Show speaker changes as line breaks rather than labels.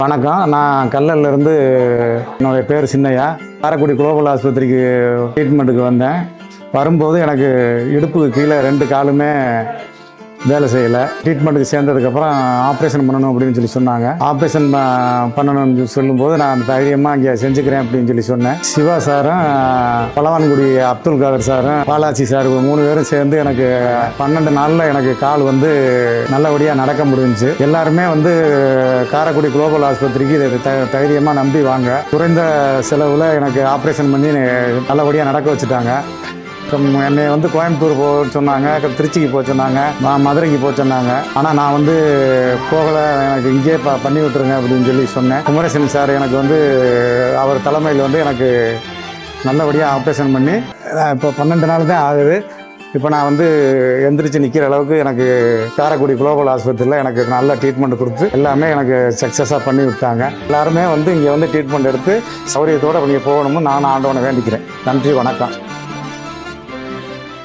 வணக்கம். நான் கல்லல்லேருந்து என்னுடைய பேர் சின்னையா. காரைக்குடி குளோபல் ஆஸ்பத்திரிக்கு ட்ரீட்மெண்ட்டுக்கு வந்தேன். வரும்போது எனக்கு இடுப்புக்கு கீழே 2 காலுமே வேலை செய்யலை. ட்ரீட்மெண்ட்டுக்கு சேர்ந்ததுக்கப்புறம் ஆப்ரேஷன் பண்ணணும் அப்படின்னு சொல்லி சொன்னாங்க. ஆப்ரேஷன் பண்ணணும்னு சொல்லும்போது நான் தைரியமாக இங்கே செஞ்சுக்கிறேன் அப்படின்னு சொல்லி சொன்னேன். சிவா சாரும், பலவான்குடி அப்துல் காதர் சாரும், பாலாஜி சார் 3 பேரும் சேர்ந்து எனக்கு 12 நாளில் எனக்கு கால் நல்லபடியாக நடக்க முடிஞ்சுச்சு. எல்லாருமே காரைக்குடி குளோபல் ஆஸ்பத்திரிக்கு தைரியமாக நம்பி வாங்க. குறைந்த செலவில் எனக்கு ஆப்ரேஷன் பண்ணி நல்லபடியாக நடக்க வச்சுட்டாங்க. என்னை கோயம்புத்தூர் போக சொன்னாங்க, திருச்சிக்கு போக சொன்னாங்க, மதுரைக்கு போக சொன்னாங்க. ஆனால் நான் போகலை, எனக்கு இங்கேயே பண்ணி விட்டுருங்க அப்படின்னு சொல்லி சொன்னேன். குமரேசன் சார் எனக்கு அவர் தலைமையில் எனக்கு நல்லபடியாக ஆப்ரேஷன் பண்ணி இப்போ 12 நாள் தான் ஆகுது. இப்போ நான் எந்திரிச்சு நிற்கிற அளவுக்கு எனக்கு காரைக்குடி குளோபல் ஆஸ்பத்திரியில் எனக்கு நல்ல ட்ரீட்மெண்ட் கொடுத்து எல்லாமே எனக்கு சக்ஸஸாக பண்ணி விட்டாங்க. எல்லாருமே இங்கே ட்ரீட்மெண்ட் எடுத்து சௌரியத்தோடு இங்கே போகணும்னு நான் ஆண்டவனை வேண்டிக்கிறேன். நன்றி, வணக்கம்.